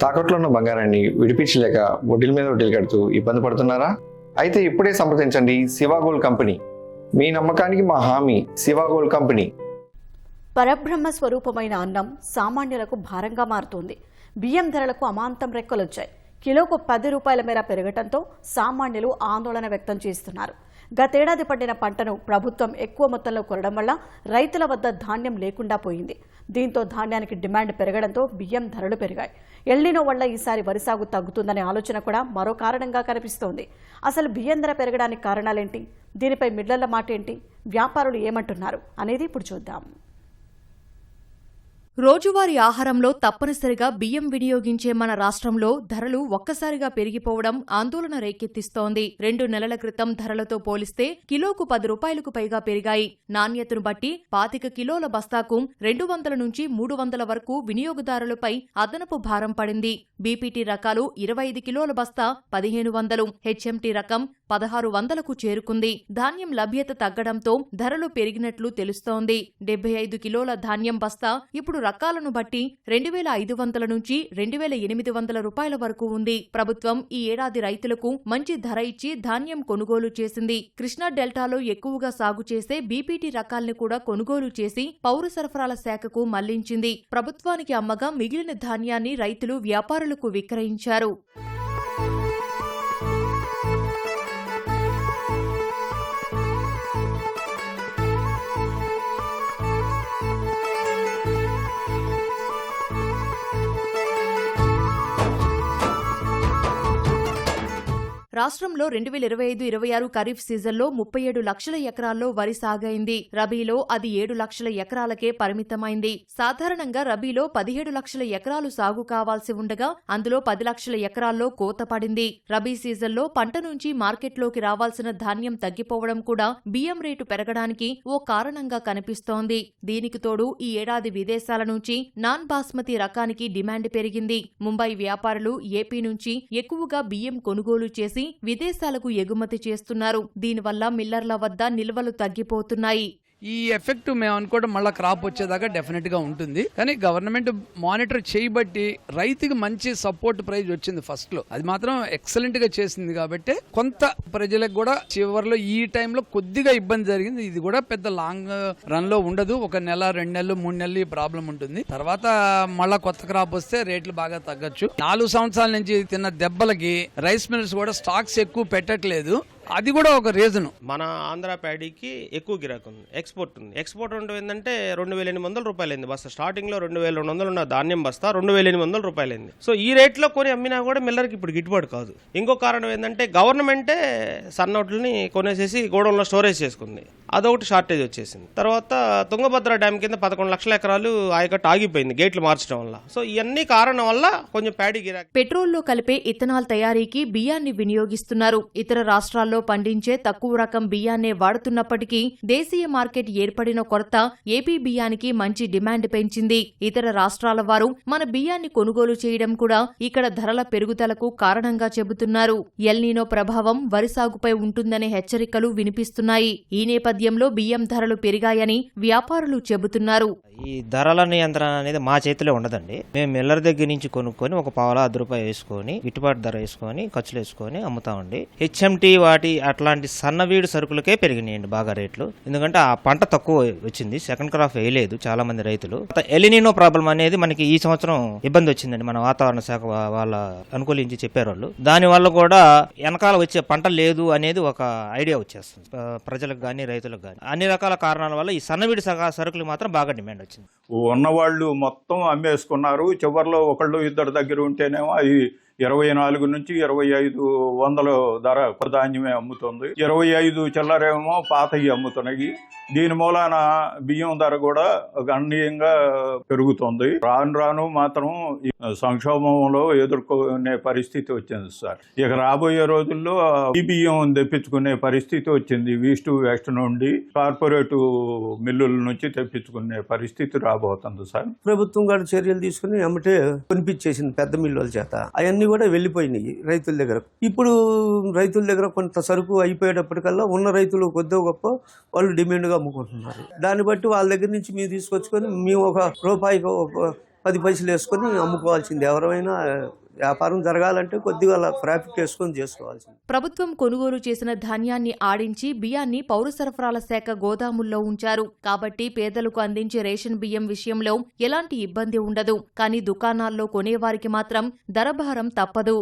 తాకట్లో ఉన్న బంగారాన్ని విడిపించలేక వడ్డీల మీద వడ్డీలు కడుతూ ఇబ్బంది పడుతున్నారా? అయితే ఇప్పుడే సంప్రదించండి శివ గోల్డ్ కంపెనీ. మీ నమ్మకానికి మా హామీ శివ గోల్డ్ కంపెనీ. పరబ్రహ్మ స్వరూపమైన అన్నం సామాన్యులకు భారంగా మారుతోంది. బియ్యం ధరలకు అమాంతం రెక్కలొచ్చాయి. కిలోకు 10 రూపాయల మేర పెరగటంతో సామాన్యులు ఆందోళన వ్యక్తం చేస్తున్నారు. గతేడాది పండిన పంటను ప్రభుత్వం ఎక్కువ మొత్తంలో కొనడం వల్ల రైతుల వద్ద ధాన్యం లేకుండా పోయింది. దీంతో ధాన్యానికి డిమాండ్ పెరగడంతో బియ్యం ధరలు పెరిగాయి. ఎల్నినో వల్ల ఈసారి వరి సాగు తగ్గుతుందనే ఆలోచన కూడా మరో కారణంగా కనిపిస్తోంది. అసలు బియ్యం ధర పెరగడానికి కారణాలేంటి? దీనిపై మిల్లర్ల మాట ఏంటి? వ్యాపారులు ఏమంటున్నారు అనేది ఇప్పుడు చూద్దాం. రోజువారీ ఆహారంలో తప్పనిసరిగా బియ్యం వినియోగించే మన రాష్ట్రంలో ధరలు ఒక్కసారిగా పెరిగిపోవడం ఆందోళన రేకెత్తిస్తోంది. 2 నెలల క్రితం ధరలతో పోలిస్తే కిలోకు 10 రూపాయలకు పైగా పెరిగాయి. నాణ్యతను బట్టి 25 కిలోల బస్తాకు 200 నుంచి 300 వరకు వినియోగదారులపై అదనపు భారం పడింది. బీపీటీ రకాలు 25 కిలోల బస్తా 1500, హెచ్ఎంటీ రకం 1600కు చేరుకుంది. ధాన్యం లభ్యత తగ్గడంతో ధరలు పెరిగినట్లు తెలుస్తోంది. 75 కిలోల ధాన్యం బస్తా ఇప్పుడు రకాలను బట్టి 2500 నుంచి 2800 రూపాయల వరకు ఉంది. ప్రభుత్వం ఈ ఏడాది రైతులకు మంచి ధర ఇచ్చి ధాన్యం కొనుగోలు చేసింది. కృష్ణా డెల్టాలో ఎక్కువగా సాగు చేసే బీపీటీ రకాల్ని కూడా కొనుగోలు చేసి పౌర సరఫరాల శాఖకు మళ్లించింది. ప్రభుత్వానికి అమ్మగా మిగిలిన ధాన్యాన్ని రైతులు వ్యాపారులకు విక్రయించారు. రాష్ట్రంలో 2025-26 ఖరీఫ్ సీజన్లో 37 లక్షల ఎకరాల్లో వరి సాగైంది. రబీలో అది 7 లక్షల ఎకరాలకే పరిమితమైంది. సాధారణంగా రబీలో 17 లక్షల ఎకరాలు సాగు కావాల్సి ఉండగా అందులో 10 లక్షల ఎకరాల్లో కోత పడింది. రబీ సీజన్లో పంట నుంచి మార్కెట్లోకి రావాల్సిన ధాన్యం తగ్గిపోవడం కూడా బియ్యం రేటు పెరగడానికి ఓ కారణంగా కనిపిస్తోంది. దీనికి తోడు ఈ ఏడాది విదేశాల నుంచి నాన్ బాస్మతి రకానికి డిమాండ్ పెరిగింది. ముంబై వ్యాపారులు ఏపీ నుంచి ఎక్కువగా బియ్యం కొనుగోలు చేసి విదేశాలకు ఎగుమతి చేస్తున్నారు. దీనివల్ల మిల్లర్ల వద్ద నిల్వలు తగ్గిపోతున్నాయి. ఈ ఎఫెక్ట్ మేము అనుకోవడం మళ్ళీ క్రాప్ వచ్చేదాకా డెఫినెట్గా ఉంటుంది. కానీ గవర్నమెంట్ మానిటర్ చేయబట్టి రైతుకి మంచి సపోర్ట్ ప్రైజ్ వచ్చింది ఫస్ట్లో. అది మాత్రం ఎక్సలెంట్గా చేసింది కాబట్టి కొంత ప్రజలకు కూడా చివరిలో ఈ టైంలో కొద్దిగా ఇబ్బంది జరిగింది. ఇది కూడా పెద్ద లాంగ్ రన్లో ఉండదు. 1 నెల 2 నెలలు 3 నెలలు ఈ ప్రాబ్లం ఉంటుంది. తర్వాత మళ్ళీ కొత్త క్రాప్ వస్తే రేట్లు బాగా తగ్గచ్చు. 4 సంవత్సరాల నుంచి తిన్న దెబ్బలకి రైస్ మిల్స్ కూడా స్టాక్స్ ఎక్కువ పెట్టట్లేదు. అది కూడా ఒక రీజన్. మన ఆంధ్ర ప్యాడీకి ఎక్కువ గిరాకు ఉంది, ఎక్స్పోర్ట్ ఉంది. ఎక్స్పోర్ట్ ఉండడం ఏంటంటే 2800 రూపాయలైంది బస్తా. స్టార్టింగ్ లో 2200 ఉన్న ధాన్యం బస్తా 2800 రూపాయలైంది. సో ఈ రేట్లో కొని అమ్మినా కూడా మిల్లర్కి ఇప్పుడు గిట్టుబాటు కాదు. ఇంకో కారణం ఏంటంటే గవర్నమెంటే సన్నోట్లని కొనేసేసి గోడౌన్లో స్టోరేజ్ చేసుకుంది. అదొకటి షార్టేజ్ వచ్చేసింది. తర్వాత తుంగభద్ర డ్యామ్ కింద 11 లక్షల ఎకరాలు ఆయకట్టు ఆగిపోయింది గేట్లు మార్చడం వల్ల. సో ఇవన్నీ కారణం వల్ల కొంచెం ప్యాడీ గిరాకు. పెట్రోల్లో కలిపే ఇథనాల్ తయారీకి బియ్యాన్ని వినియోగిస్తున్నారు. ఇతర రాష్ట్రాల్లో పండించే తక్కువ రకం బియ్యాన్నే వాడుతున్నప్పటికీ దేశీయ మార్కెట్ ఏర్పడిన కొరత ఏపీ బియ్యానికి మంచి డిమాండ్ పెంచింది. ఇతర రాష్ట్రాల వారు మన బియ్యాన్ని కొనుగోలు చేయడం కూడా ఇక్కడ ధరల పెరుగుదలకు కారణంగా చెబుతున్నారు. ఎల్నినో ప్రభావం వరి సాగుపై ఉంటుందనే హెచ్చరికలు వినిపిస్తున్నాయి. ఈ నేపథ్యంలో బియ్యం ధరలు పెరిగాయని వ్యాపారులు చెబుతున్నారు. ఈ ధరల నియంత్రణ అనేది మా చేతిలో ఉండదండి. మేము మిల్లర్ దగ్గర నుంచి కొనుక్కొని ఒక పావలా ₹10 వేసుకొని గిట్టుబాటు ధర వేసుకొని ఖర్చులు వేసుకొని అమ్ముతామండి. హెచ్ఎంటీ వాటి అట్లాంటి సన్నవీడు సరుకులకే పెరిగినాయండి బాగా రేట్లు. ఎందుకంటే ఆ పంట తక్కువ వచ్చింది, సెకండ్ క్రాప్ వేయలేదు చాలా మంది రైతులు. ఎలినినో ప్రాబ్లం అనేది మనకి ఈ సంవత్సరం ఇబ్బంది వచ్చిందండి. మన వాతావరణ శాఖ వాళ్ళ అనుకూలించి చెప్పారు వాళ్ళు. దాని వల్ల కూడా వెనకాల వచ్చే పంట లేదు అనేది ఒక ఐడియా వచ్చేస్తుంది ప్రజలకు కానీ రైతులకు కానీ. అన్ని రకాల కారణాల వల్ల ఈ సన్నవీడి సరుకులు మాత్రం బాగా డిమాండ్ వచ్చింది. ఉన్నవాళ్ళు మొత్తం అమ్మేసుకున్నారు. చివరిలో 1-2 దగ్గర ఉంటేనేమో అది 24 నుంచి 2500 ధర ధాన్యమే అమ్ముతుంది. 25 చిల్లరేమో పాతవి అమ్ముతున్నాయి. దీని మూలాన బియ్యం ధర కూడా గణనీయంగా పెరుగుతుంది. రాను రాను మాత్రం సంక్షోభంలో ఎదుర్కొనే పరిస్థితి వచ్చింది సార్. ఇక రాబోయే రోజుల్లో ఈ బియ్యం తెప్పించుకునే పరిస్థితి వచ్చింది. ఈస్ట్ వెస్ట్ నుండి కార్పొరేటు మిల్లుల నుంచి తెప్పించుకునే పరిస్థితి రాబోతుంది సార్. ప్రభుత్వం కూడా చర్యలు తీసుకుని అమ్మటే కొనిపించేసింది పెద్ద మిల్లుల చేత. అవన్నీ కూడా వెళ్ళిపోయినాయి రైతుల దగ్గర. ఇప్పుడు రైతుల దగ్గర కొంత సరుకు అయిపోయేటప్పటికల్లా ఉన్న రైతులు కొద్దో గొప్ప వాళ్ళు డిమాండ్గా అమ్ముకుంటున్నారు. దాన్ని బట్టి వాళ్ళ దగ్గర నుంచి మేము తీసుకొచ్చుకొని మేము ఒక రూపాయికి 10 పైసలు వేసుకొని అమ్ముకోవాల్సింది. ఎవరైనా వ్యాపారం జరగాలంటే కొద్దిగా అలా ప్రాఫిట్ వేసుకొని చేసుకోవాల్సింది. ప్రభుత్వం కొనుగోలు చేసిన ధాన్యాన్ని ఆడించి బియ్యాన్ని పౌర సరఫరాల శాఖ గోదాముల్లో ఉంచారు. కాబట్టి పేదలకు అందించే రేషన్ బియ్యం విషయంలో ఎలాంటి ఇబ్బంది ఉండదు. కానీ దుకాణాల్లో కొనేవారికి మాత్రం ధరభారం తప్పదు.